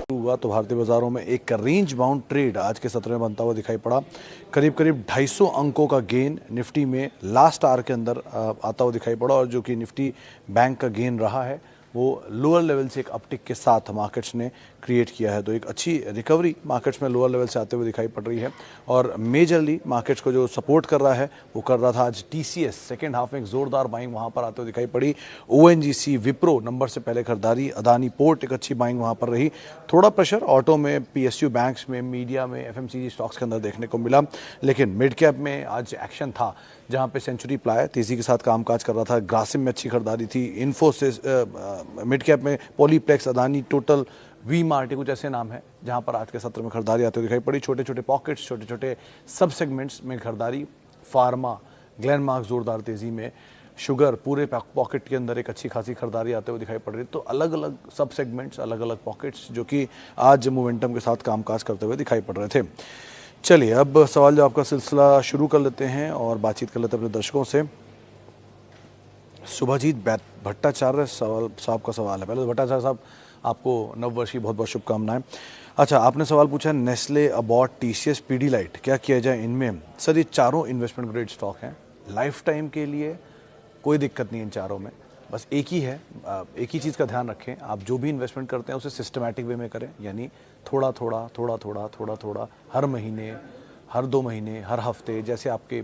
हुआ तो भारतीय बाजारों में एक रेंज बाउंड ट्रेड आज के सत्र में बनता हुआ दिखाई पड़ा। करीब 250 अंकों का गेन निफ्टी में लास्ट आवर के अंदर आता हुआ दिखाई पड़ा और जो कि निफ्टी बैंक का गेन रहा है वो लोअर लेवल से एक अपटिक के साथ मार्केट्स ने क्रिएट किया है। तो एक अच्छी रिकवरी मार्केट्स में लोअर लेवल से आते हुए दिखाई पड़ रही है और मेजरली मार्केट्स को जो सपोर्ट कर रहा है वो कर रहा था आज टीसीएस। सेकेंड हाफ में एक जोरदार बाइंग वहां पर आते हुए दिखाई पड़ी। ओएनजीसी, विप्रो नंबर से पहले खरीदारी, अदानी पोर्ट एक अच्छी बाइंग वहां पर रही। थोड़ा प्रेशर ऑटो में, पीएसयू बैंक्स में, मीडिया में, एफएमसीजी स्टॉक्स के अंदर देखने को मिला, लेकिन मिड कैप में आज एक्शन था जहां पे सेंचुरी प्लाई तेजी के साथ कामकाज कर रहा था। ग्रासिम में अच्छी खरीदारी थी। इन्फोसिस मिड कैप में, Polyplex, Adani, Total, V Mart कुछ ऐसे नाम है जहां पर आज के सत्र में खरीदारी आते हुए दिखाई पड़ी। छोटे छोटे पॉकेट्स, छोटे छोटे सब सेगमेंट्स में खरीदारी। फार्मा, ग्लेनमार्क जोरदार तेजी में, शुगर पूरे पॉकेट के अंदर एक अच्छी खासी खरीदारी आते हुए दिखाई पड़ रही है। तो अलग अलग सब सेगमेंट्स, अलग अलग पॉकेट्स जो कि आज मोमेंटम के साथ कामकाज करते हुए दिखाई पड़ रहे थे। चलिए अब सवाल जवाब का सिलसिला शुरू कर लेते हैं और बातचीत कर लेते हैं अपने दर्शकों से। शुभजीत भट्टाचार्य साहब का सवाल है। पहले तो भट्टाचार्य साहब आपको नववर्ष की बहुत बहुत शुभकामनाएं। अच्छा, आपने सवाल पूछा नेस्ले, अबॉट, टीसीएस, पीडीलाइट क्या किया जाए इनमें। सर ये चारों इन्वेस्टमेंट ग्रेड स्टॉक हैं, लाइफ टाइम के लिए कोई दिक्कत नहीं इन चारों में। बस एक ही है, एक ही चीज़ का ध्यान रखें, आप जो भी इन्वेस्टमेंट करते हैं उसे सिस्टमैटिक वे में करें, यानी थोड़ा थोड़ा थोड़ा थोड़ा थोड़ा थोड़ा हर महीने, हर 2 महीने, हर हफ्ते, जैसे आपके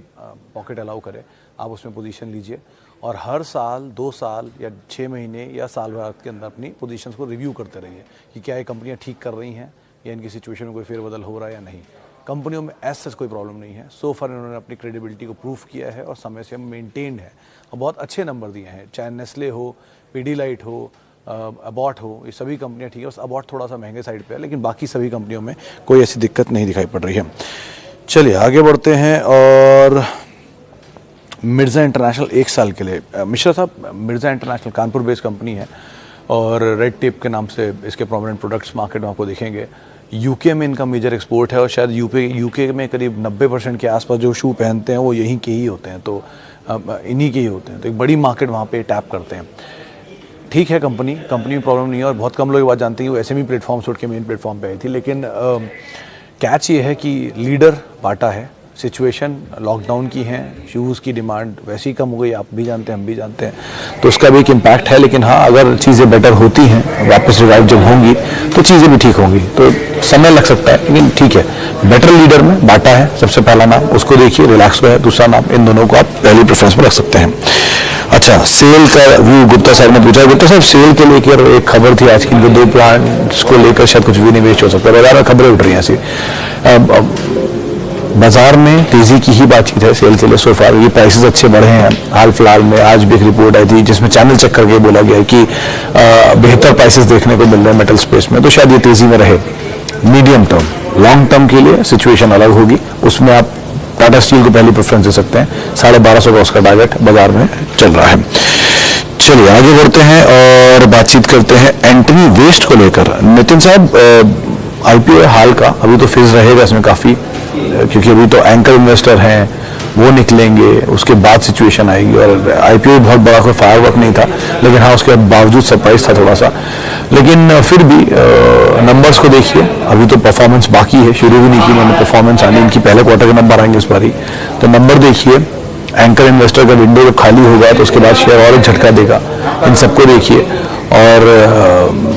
पॉकेट अलाउ करे आप उसमें पोजीशन लीजिए और हर साल, 2 साल या 6 महीने या साल भर के अंदर अपनी पोजीशंस को रिव्यू करते रहिए कि क्या ये कंपनियां ठीक कर रही हैं या इनकी सिचुएशन में कोई फेरबदल हो रहा है या नहीं। कंपनियों में ऐसा कोई प्रॉब्लम नहीं है। सो फार इन्होंने अपनी क्रेडिबिलिटी को प्रूफ किया है और समय से मेंटेन्ड है और बहुत अच्छे नंबर दिए हैं। चाहे नेस्ले हो, पीडीलाइट हो, अबॉट हो, ये सभी कंपनियां ठीक है। बस अबॉट थोड़ा सा महंगे साइड पे है, लेकिन बाकी सभी कंपनियों में कोई ऐसी दिक्कत नहीं दिखाई पड़ रही है। चलिए आगे बढ़ते हैं और मिर्ज़ा इंटरनेशनल 1 साल के लिए। मिश्रा साहब, Mirza international Kanpur based company है और रेड टेप के नाम से इसके प्रोमिनेंट प्रोडक्ट्स मार्केट में आपको दिखेंगे। यूके में इनका मेजर एक्सपोर्ट है और शायद यूके में करीब 90% के आसपास जो शू पहनते हैं वो यहीं के ही होते हैं, तो इन्हीं के ही होते हैं। तो एक बड़ी मार्केट वहाँ पे टैप करते हैं। ठीक है, कंपनी में प्रॉब्लम नहीं है और बहुत कम लोग ये बात जानते हैं कि वो एसएमई प्लेटफॉर्म छोड़ के मेन प्लेटफॉर्म पे आई थी। लेकिन कैच ये है कि लीडर बाटा है, सिचुएशन लॉकडाउन की है, शूज़ की डिमांड वैसे ही कम हो गई, आप भी जानते हैं, हम भी जानते हैं, तो उसका भी एक इम्पैक्ट है। लेकिन हाँ, अगर चीज़ें बेटर होती हैं, वापस रिवाइव जब होंगी तो चीज़ें भी ठीक होंगी। तो समय लग सकता है लेकिन ठीक है। बेटर लीडर में बाटा है सबसे पहला नाम, उसको देखिए। रिलैक्सो है दूसरा नाम, इन दोनों को आप पहली प्रेफरेंस में रख सकते हैं। अच्छा, सेल का व्यू गुप्ता साहब ने पूछा। गुप्ता साहब, सेल के लेकर एक खबर थी आज की, 2 प्लांट्स को लेकर शायद कुछ विनिवेश हो सकता है, बाजार में खबरें उठ रही हैं ऐसी। बाजार में तेजी की ही बातचीत है सेल के लिए सो फार। ये प्राइसेस अच्छे बढ़े हैं हाल फिलहाल में। आज भी एक रिपोर्ट आई थी जिसमें चैनल चेक करके बोला गया है कि बेहतर प्राइसेस देखने को मिल रहे हैं मेटल स्पेस में, तो शायद ये तेजी में रहे। मीडियम टर्म, लॉन्ग टर्म के लिए सिचुएशन अलग होगी, उसमें आप टाटा स्टील को पहली प्रेफरेंस दे सकते हैं। 1250 का उसका टारगेट बाजार में चल रहा है। चलिए आगे बढ़ते हैं और बातचीत करते हैं एंटनी वेस्ट को लेकर। नितिन साहब, आईपीओ हाल का अभी तो फेज रहेगा इसमें काफ़ी, क्योंकि अभी तो एंकर इन्वेस्टर हैं वो निकलेंगे, उसके बाद सिचुएशन आएगी। और आईपीओ बहुत बड़ा कोई फायरवर्क नहीं था, लेकिन हाँ उसके बावजूद सरप्राइज था थोड़ा सा। लेकिन फिर भी नंबर्स को देखिए, अभी तो परफॉर्मेंस बाकी है, शुरू भी नहीं की उन्होंने परफॉर्मेंस आने, इनकी पहले क्वार्टर के नंबर आएंगे इस बार ही। तो नंबर देखिए, एंकर इन्वेस्टर का विंडो जब खाली होगा तो उसके बाद शेयर और एक झटका देगा। इन सबको देखिए और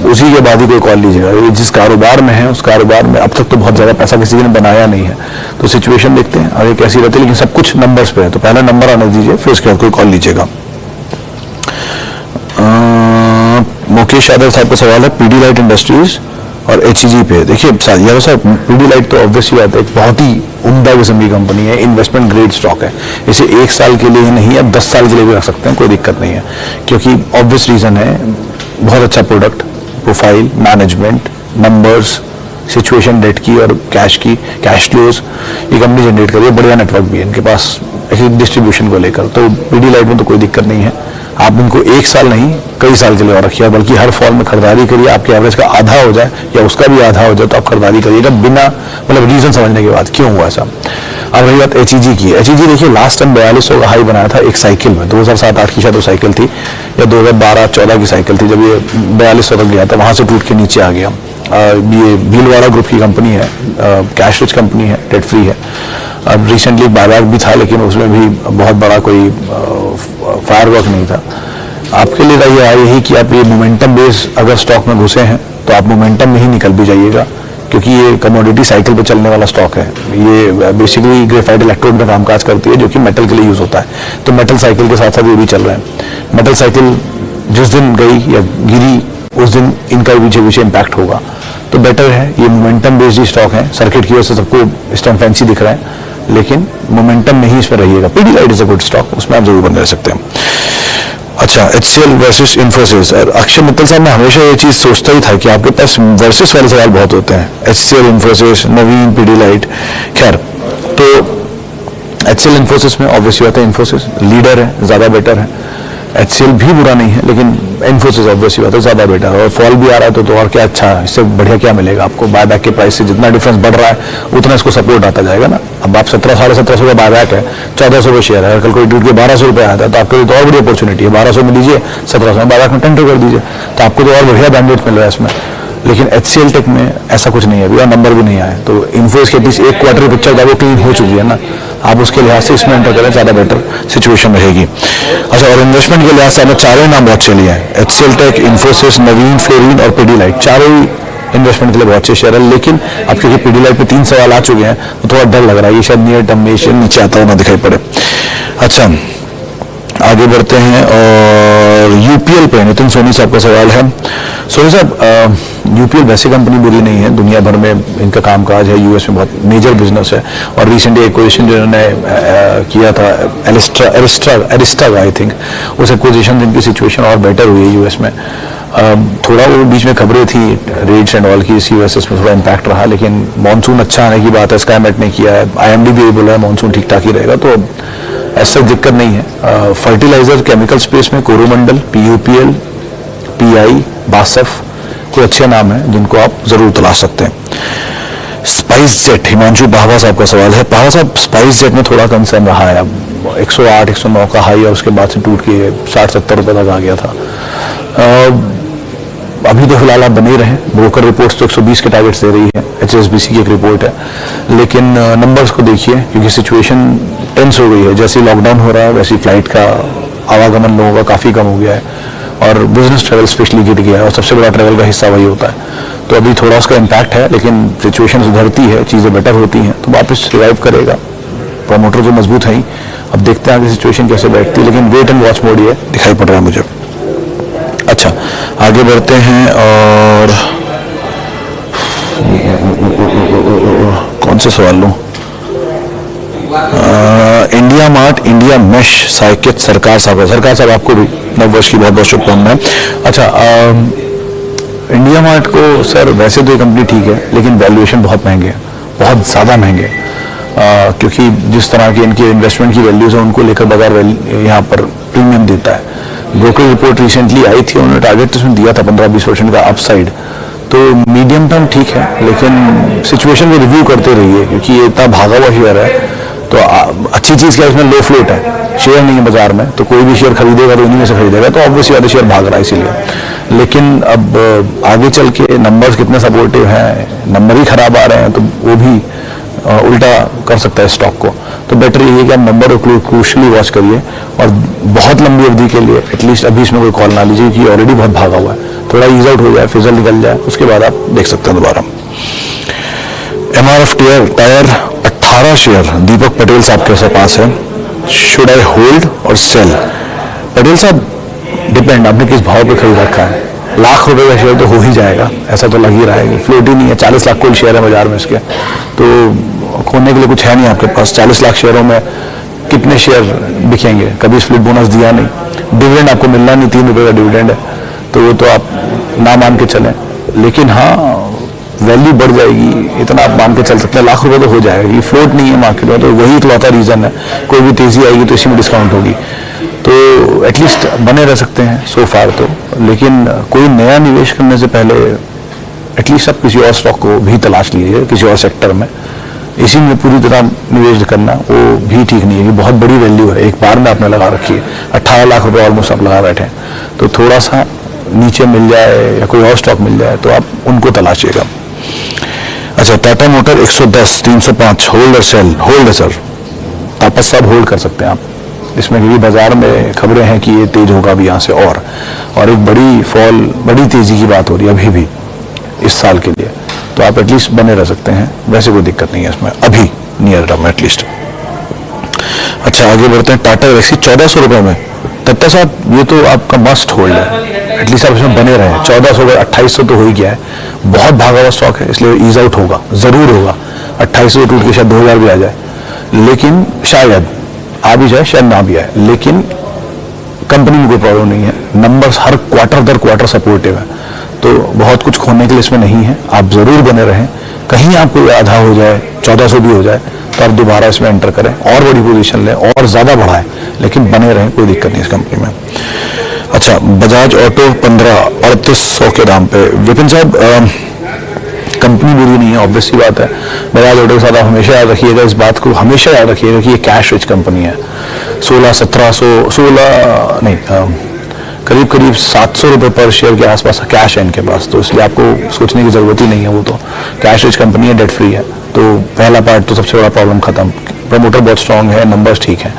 उसी के बाद ही कोई कॉल लीजिएगा। जिस कारोबार में है उस कारोबार में अब तक तो बहुत ज़्यादा पैसा किसी ने बनाया नहीं है, तो सिचुएशन देखते हैं आगे कैसी रहती है। लेकिन सब कुछ नंबर्स पे है, तो पहला नंबर आने दीजिए, फिर उसके बाद कोई कॉल लीजिएगा। मुकेश यादव साहब का सवाल है पीडीलाइट इंडस्ट्रीज और एचईजी पे। देखिए यादव साहब, पीडीलाइट तो ऑब्वियसली बात है एक बहुत ही उम्दा किस्म की कंपनी है, इन्वेस्टमेंट ग्रेड स्टॉक है। इसे 1 साल के लिए ही नहीं, अब 10 साल के लिए भी रख सकते हैं, कोई दिक्कत नहीं है। क्योंकि ऑब्वियस रीज़न है, बहुत अच्छा product, profile, management, numbers, situation debt की और कैश की, कैश फ्लोज ये कंपनी जनरेट कर रही है। बढ़िया नेटवर्क भी है इनके पास डिस्ट्रीब्यूशन को लेकर, तो पीडीलाइट में तो कोई दिक्कत नहीं है। आप इनको 1 साल नहीं कई साल के लिए और रखिए, बल्कि हर फॉल में खरीदारी करिए। आपके एवरेज का आधा हो जाए या उसका भी आधा हो जाए तो आप खरीदारी करिएगा, बिना मतलब रीजन समझने के बाद क्यों हुआ ऐसा। अब रही बात HEG की, HEG देखिए लास्ट टाइम 4200 का हाई बनाया था एक साइकिल में, 2007-8 की शायद वो साइकिल थी या 2012-14 की साइकिल थी, जब ये 4200 तक गया था, वहां से टूट के नीचे आ गया। ये भीलवाड़ा ग्रुप की कंपनी है, कैश रिच कंपनी है, डेट फ्री है। अब रिसेंटली बायबैक भी था, लेकिन उसमें भी बहुत बड़ा कोई फायरवर्क नहीं था। आपके लिए रही यही कि आप ये मोमेंटम बेस अगर स्टॉक में घुसे हैं तो आप मोमेंटम में ही निकल भी जाइएगा, क्योंकि ये कमोडिटी साइकिल पे चलने वाला स्टॉक है। ये बेसिकली ग्रेफाइट इलेक्ट्रोड में कामकाज करती है, जो कि मेटल के लिए यूज होता है। तो मेटल साइकिल के साथ साथ ये भी चल रहा है। मेटल साइकिल जिस दिन गई या गिरी उस दिन इनका पीछे पीछे इम्पैक्ट होगा, तो बेटर है। ये मोमेंटम बेस्ड स्टॉक है, सर्किट की वजह से सबको इस टाइम फैंसी दिख रहा है, लेकिन मोमेंटम में ही इस पर रहिएगा। Pidilite is a good stock, उसमें आप जरूर बने रह सकते हैं। अच्छा, HCL वर्सेस इन्फोसिस, और अक्षय मित्तल साहब, मैं हमेशा ये चीज सोचता ही था कि आपके पास वर्सेस वाले सवाल बहुत होते हैं। HCL, इन्फोसिस, नवीन, पीडीलाइट। खैर, तो HCL इन्फोसिस में ऑब्वियसली बात है, इन्फोसिस लीडर है, ज्यादा बेटर है। HCL भी बुरा नहीं है, लेकिन इन्फोसिस ऑब्वियसली बात है ज्यादा बेटर है, और फॉल भी आ रहा है तो और क्या अच्छा है, इससे बढ़िया क्या मिलेगा आपको। बायबैक के प्राइस से जितना डिफरेंस बढ़ रहा है उतना इसको सपोर्ट आता जाएगा ना। अब आप 1700-1750 का बायबैक है, 1400 का शेयर है, कल कोई टूट के 1200 रुपये आता है तो आपके लिए तो और बड़ी अपॉर्चुनिटी है। 1200 में लीजिए, 1700 में बायबैक में 10 कर दीजिए, तो आपको तो और बढ़िया बैंडविड्थ मिल रहा है इसमें। लेकिन HCL टेक में ऐसा कुछ नहीं है अभी, और नंबर भी नहीं आया। तो इन्फोसिस के बीच एक क्वार्टर पिक्चर का वो क्लीन हो चुकी है ना, आप उसके लिहाज से इसमें एंटर करें, ज्यादा बेटर सिचुएशन रहेगी। अच्छा, और इन्वेस्टमेंट के लिहाज से हमें चारों नाम बहुत चले हैं, HCL टेक, इन्फोसिस, नवीन, फ्लोरिन और पीडीलाइट, चारों ही इन्वेस्टमेंट के लिए बहुत अच्छे शेयर है। लेकिन अब क्योंकि पीडीलाइट पे 3 सवाल आ चुके हैं तो थोड़ा डर लग रहा है, ये शायद नियर टर्म में नीचे आता हुआ ना दिखाई पड़े। अच्छा, आगे बढ़ते हैं, और यूपीएल पे नितिन सोनी साहब का सवाल है। सोनी साहब, यूपीएल वैसे कंपनी बुरी नहीं है, दुनिया भर में इनका कामकाज है, यूएस में बहुत मेजर बिजनेस है, और रिसेंटली एक्विजिशन जिन्होंने किया था एरिस्टा आई थिंक, उस एक्विजिशन जिनकी सिचुएशन और बेटर हुई है यूएस में। थोड़ा वो बीच में खबरें थी रेट्स एंड ऑल की, इसी वजह से इसमें थोड़ा इम्पैक्ट रहा, लेकिन मानसून अच्छा आने की बात है, स्काईमेट ने किया है, IMD भी बोला है मानसून ठीक ठाक ही रहेगा, तो ऐसा दिक्कत नहीं है। फर्टिलाइजर केमिकल स्पेस में कोरोमंडल, PUPL, PI, बासफ कोई अच्छे नाम है जिनको आप जरूर तलाश सकते हैं। स्पाइस जेट, हिमांशु पाहवा साहब का सवाल है। पाहवा साहब, स्पाइस जेट में थोड़ा कंसर्न रहा है, अब 108-109 का हाई और उसके बाद से टूट के 60-70 रुपये तक आ गया था। अभी तो फिलहाल आप बने ही रहे, ब्रोकर रिपोर्ट्स तो 120 के टारगेट्स दे रही है, HSBC की एक रिपोर्ट है, लेकिन नंबर्स को देखिए, क्योंकि सिचुएशन टेंस हो गई है। जैसे लॉकडाउन हो रहा है वैसे फ्लाइट का आवागमन लोगों का काफ़ी कम हो गया है, और बिजनेस ट्रैवल स्पेशली गिर गया है, और सबसे बड़ा ट्रैवल का हिस्सा वही होता है। तो अभी थोड़ा उसका इम्पैक्ट है, लेकिन सिचुएशन सुधरती है, चीज़ें बेटर होती हैं तो वापस रिवाइव करेगा। प्रोमोटर तो मजबूत है ही, अब देखते हैं आगे सिचुएशन कैसे बैठती है, लेकिन वेट एंड वॉच मोड ये दिखाई पड़ रहा है मुझे। अच्छा, आगे बढ़ते हैं, और कौन सा सवाल लूं? इंडिया मार्ट, इंडिया मेश, साइकित सरकार साहब है। सरकार साहब, आपको भी नववर्ष की बहुत बहुत शुभकामनाएं। अच्छा, इंडिया मार्ट को सर वैसे तो ये कंपनी ठीक है, लेकिन वैल्यूएशन बहुत महंगे है, बहुत ज़्यादा महंगे, क्योंकि जिस तरह की इनकी इन्वेस्टमेंट की वैल्यूज है उनको लेकर बाजार यहाँ पर प्रीमियम देता है। ब्रोकर रिपोर्ट रिसेंटली आई थी, उन्होंने टारगेट उसमें दिया था 15-20% का अपसाइड, तो मीडियम टर्म ठीक है, लेकिन सिचुएशन को रिव्यू करते रहिए, क्योंकि ये इतना भागा हुआ शेयर है। तो अच्छी चीज़ क्या है, इसमें लो फ्लोट है, शेयर नहीं है बाजार में, तो कोई भी शेयर खरीदेगा तो इन्हीं में से खरीदेगा, तो ऑब्वियसली वाले शेयर भाग रहा है इसीलिए। लेकिन अब आगे चल के नंबर्स कितने सपोर्टिव हैं, नंबर ही खराब आ रहे हैं, तो वो भी उल्टा कर सकता है स्टॉक को। तो बेटर यही है कि आप नंबर को क्रूशली वॉच करिए, और बहुत लंबी अवधि के लिए एटलीस्ट अभी इसमें कोई कॉल ना लीजिए, कि ऑलरेडी बहुत भागा हुआ है, थोड़ा ईज आउट हो जाए, फिजल निकल जाए, उसके बाद आप देख सकते हैं दोबारा। MRF tyre 18 share Deepak Patel साहब के पास है, शुड आई होल्ड और सेल? पटेल साहब, डिपेंड आपने किस भाव पे खरीद रखा है। लाख रुपए का शेयर तो हो ही जाएगा, ऐसा तो लग ही रहा है, फ्लोट ही नहीं है, 40 लाख कुल शेयर है बाजार में इसके, तो खोने के लिए कुछ है नहीं आपके पास। 40 लाख शेयरों में कितने शेयर बिकेंगे? कभी स्प्लिट बोनस दिया नहीं, डिविडेंड आपको मिलना नहीं, 3 रुपये का डिविडेंड है, तो वो तो आप ना मान के चलें, लेकिन हाँ वैल्यू बढ़ जाएगी, इतना आप मान के चल सकते हैं, लाख रुपए तो हो जाएगा। ये फ्लोट नहीं है मार्केट में, तो वही इकलौता रीजन है, कोई भी तेजी आएगी तो इसी में डिस्काउंट होगी, तो एटलीस्ट बने रह सकते हैं सो फार तो। लेकिन कोई नया निवेश करने से पहले एटलीस्ट आप किसी और स्टॉक को भी तलाश लीजिए, किसी और सेक्टर में, इसी में पूरी तरह निवेश करना वो भी ठीक नहीं है। ये बहुत बड़ी वैल्यू है, एक बार में आपने लगा रखी है, 18 लाख रुपए ऑलमोस्ट आप लगा बैठे हैं। तो थोड़ा सा नीचे मिल जाए या कोई और स्टॉक मिल जाए तो आप उनको तलाशिएगा। अच्छा, Tata motor 110 305 hold sell, hold है सर, तापस साहब होल्ड कर सकते हैं आप इसमें, क्योंकि बाजार में खबरें हैं कि ये तेज होगा भी यहाँ से और एक बड़ी फॉल, बड़ी तेजी की बात हो रही है अभी भी इस साल के लिए, तो आप एटलीस्ट बने रह सकते हैं, वैसे कोई दिक्कत नहीं है इसमें अभी नियर टर्म एटलीस्ट। अच्छा, आगे बढ़ते हैं। टाटा गैलेक्सी 1400 रुपये में, दत्ता साहब ये तो आपका मस्ट होल्ड है, एटलीस्ट आप इसमें बने रहे। 1400 का 2800 तो हो ही गया है, बहुत भागा हुआ स्टॉक है, इसलिए ईज आउट होगा, जरूर होगा। 2800 टूट के शायद 2000 भी आ जाए, लेकिन शायद आ भी जाए, शायद ना भी आए, लेकिन कंपनी में कोई प्रॉब्लम नहीं है। नंबर्स हर क्वार्टर दर क्वार्टर सपोर्टिव है, तो बहुत कुछ खोने के लिए इसमें नहीं है। आप जरूर बने रहें, कहीं आपको आधा हो जाए, 1400 भी हो जाए, तो आप दोबारा इसमें एंटर करें और बड़ी पोजीशन लें और ज्यादा बढ़ाएं, लेकिन बने रहें, कोई दिक्कत नहीं इस कंपनी में। अच्छा, बजाज ऑटो 15-3800 के दाम पे। विपिन साहब, कंपनी बुरी नहीं है, ऑब्वियस सी बात है। बजाज ऑटो के साथ आप हमेशा याद रखिएगा, इस बात को हमेशा याद रखिएगा कि ये कैश रिच कंपनी है। 16 नहीं, करीब 700 रुपये पर शेयर के आसपास कैश है इनके पास, तो इसलिए आपको सोचने की जरूरत ही नहीं है। वो तो कैश रिच कंपनी है, डेट फ्री है, तो पहला पार्ट तो सबसे बड़ा प्रॉब्लम खत्म। प्रमोटर बहुत स्ट्रांग है, नंबर्स ठीक है।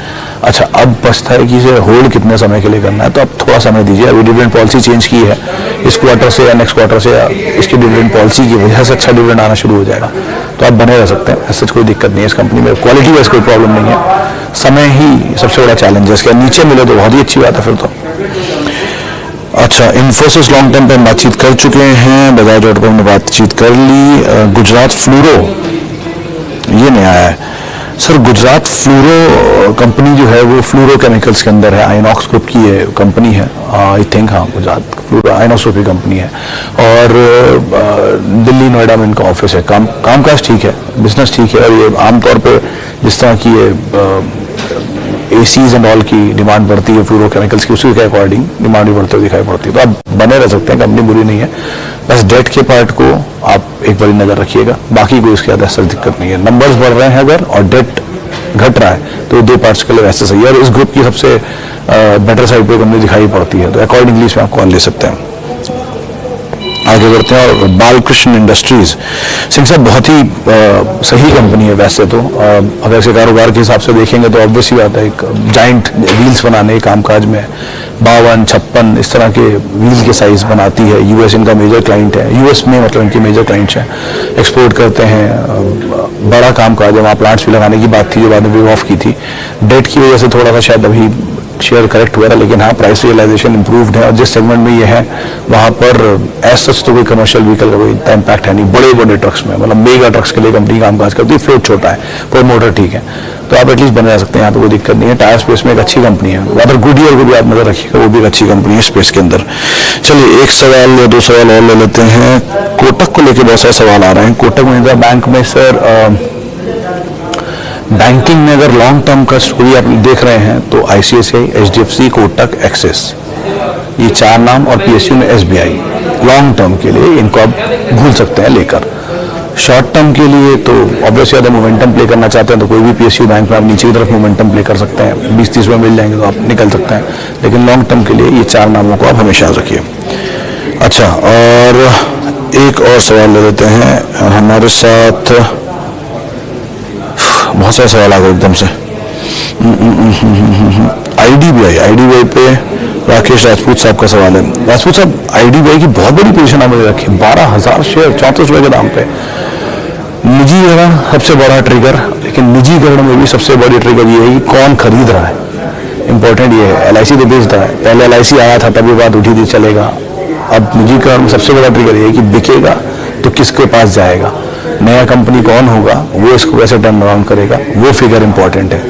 अच्छा, अब बचता है कि इसे होल्ड कितने समय के लिए करना है, तो आप थोड़ा समय दीजिए। अभी डिविडेंड पॉलिसी चेंज की है, इस क्वार्टर से या नेक्स्ट क्वार्टर से इसकी डिविडेंड पॉलिसी की वजह से अच्छा डिविडेंड आना शुरू हो जाएगा, तो आप बने रह सकते हैं। ऐसा कोई दिक्कत नहीं है इस कंपनी में, क्वालिटी वाइज कोई प्रॉब्लम नहीं है, समय ही सबसे बड़ा चैलेंज है। इसके नीचे मिले तो बहुत ही अच्छी बात है फिर तो। अच्छा, इन्फोसिस लॉन्ग टर्म पे बातचीत कर चुके हैं, बजाज ऑटो पे हमने बातचीत कर ली। गुजरात फ्लूरो ये नया है सर। गुजरात फ्लूरो कंपनी जो है वो फ्लूरो केमिकल्स के अंदर है, आइनॉक्स ग्रुप की ये कंपनी है आई थिंक। हाँ, गुजरात फ्लूरो आइनॉक्स ग्रुप की कंपनी है और दिल्ली नोएडा में इनका ऑफिस है। कामकाज ठीक है, बिजनेस ठीक है, और ये आमतौर पर जिस तरह की ये एसीज एंड ऑल की डिमांड बढ़ती है फ्लूरो केमिकल्स की, उसी के अकॉर्डिंग डिमांड भी बढ़ते हुए दिखाई पड़ती है, तो आप बने रह सकते हैं, कंपनी बुरी नहीं है। बस डेट के पार्ट को आप एक बार नजर रखिएगा, बाकी कोई इसके ज्यादा दिक्कत नहीं है। नंबर्स बढ़ रहे हैं अगर और डेट घट रहा है तो दो पार्ट्स के लिए वैसे सही है, और इस ग्रुप की सबसे बेटर साइड पे कंपनी दिखाई पड़ती है, तो अकॉर्डिंगली इसमें आप कॉल ले सकते हैं। आगे बढ़ते हैं। और बालकृष्ण इंडस्ट्रीज, सिंह साहब बहुत ही सही कंपनी है वैसे तो, अगर इसके कारोबार के हिसाब से देखेंगे तो ऑब्वियस ही बात है, एक जाइंट व्हील्स बनाने कामकाज में 52, 56 इस तरह के व्हील के साइज बनाती है। यूएस इनका मेजर क्लाइंट है, यूएस में मतलब इनके मेजर क्लाइंट्स हैं, एक्सपोर्ट करते हैं, बड़ा कामकाज है। वहाँ प्लांट्स भी लगाने की बात थी जो बाद में वे ऑफ की थी, डेट की वजह से थोड़ा सा शायद अभी शेयर करेक्ट हुआ था, लेकिन हाँ प्राइस रियलाइजेशन इंप्रूव्ड है, और जिस सेगमेंट में ये है वहाँ पर एज सच तो कोई कमर्शियल व्हीकल का कोई इतना इम्पैक्ट है नहीं। बड़े बड़े ट्रक्स में, मतलब मेगा ट्रक्स के लिए कंपनी कामकाज करती है, फ्लोट छोटा है, प्रमोटर ठीक है, तो आप एटलीस्ट बने रह सकते हैं, यहाँ पे कोई दिक्कत नहीं है। टायर स्पेस में एक अच्छी कंपनी है, अगर गुडियर को भी आप नजर रखिएगा, वो भी एक अच्छी कंपनी है स्पेस के अंदर। चलिए एक सवाल या दो सवाल और ले लेते हैं। कोटक को लेकर बहुत सारे सवाल आ रहे हैं। कोटक महिंद्रा बैंक में सर, बैंकिंग में अगर लॉन्ग टर्म का स्टोरी आप देख रहे हैं तो आईसीआईसीआई, एचडीएफसी, कोटक, एक्सिस, ये चार नाम, और पीएसयू में एसबीआई। लॉन्ग टर्म के लिए इनको आप भूल सकते हैं लेकर। शॉर्ट टर्म के लिए तो ऑब्वियसली अगर मोमेंटम प्ले करना चाहते हैं तो कोई भी पीएसयू बैंक में आप नीचे की तरफ मोमेंटम प्ले कर सकते हैं, 20-30 में मिल जाएंगे तो आप निकल सकते हैं, लेकिन लॉन्ग टर्म के लिए ये चार नामों को आप हमेशा याद रखिए। अच्छा, और एक और सवाल ले लेते हैं हमारे साथ, बहुत सारे सवाल आ गए एकदम से। आईडीबीआई पे राकेश राजपूत साहब का सवाल है। राजपूत साहब, आईडीबीआई की बहुत बड़ी पोजीशन आपने रखी, 12,000 शेयर 34 रुपए के दाम पे। निजीकरण सबसे बड़ा ट्रिगर, लेकिन निजीकरण में भी सबसे बड़ी ट्रिगर ये है कि कौन खरीद रहा है, इंपॉर्टेंट ये है। एलआईसी तो बेच रहा है, पहले एलआईसी आया था तभी बात उठी थी चलेगा, अब निजीकरण में सबसे बड़ा ट्रिगर ये है कि बिकेगा तो किसके पास जाएगा, नया कंपनी कौन होगा, वो इसको कैसे टर्न अराउंड करेगा, वो फिगर इंपॉर्टेंट है।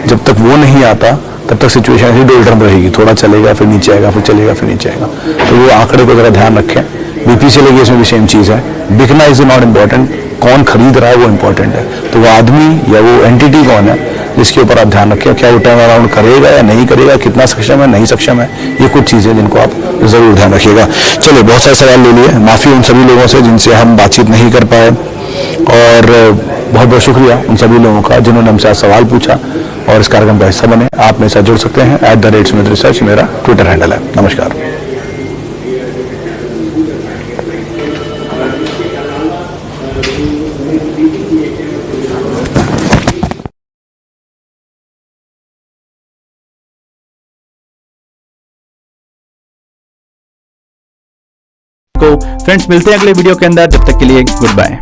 जब तक वो नहीं आता तब तक सिचुएशन ऐसी डोल्टर्म रहेगी, थोड़ा चलेगा फिर नीचे आएगा, फिर चलेगा फिर नीचे आएगा, तो वो आंकड़े को जरा ध्यान रखें। बीपी से लेके इसमें भी सेम चीज है, बिकना इज नॉट इम्पॉर्टेंट, कौन खरीद रहा है वो इंपॉर्टेंट है। तो वो आदमी या वो एंटिटी कौन है जिसके ऊपर आप ध्यान रखें, क्या वो टर्न अराउंड करेगा या नहीं करेगा, कितना सक्षम है नहीं सक्षम है, ये कुछ चीजें जिनको आप जरूर ध्यान रखिएगा। चलिए, बहुत सारे सवाल ले लिए, माफी उन सभी लोगों से जिनसे हम बातचीत नहीं कर पाए, और बहुत बहुत शुक्रिया उन सभी लोगों का जिन्होंने हमसे आज सवाल पूछा और इस कार्यक्रम का हिस्सा बने। आप मेरे साथ जुड़ सकते हैं @SmithResearch मेरा ट्विटर हैंडल है। नमस्कार। तो फ्रेंड्स मिलते हैं अगले वीडियो के अंदर, जब तक के लिए गुड बाय।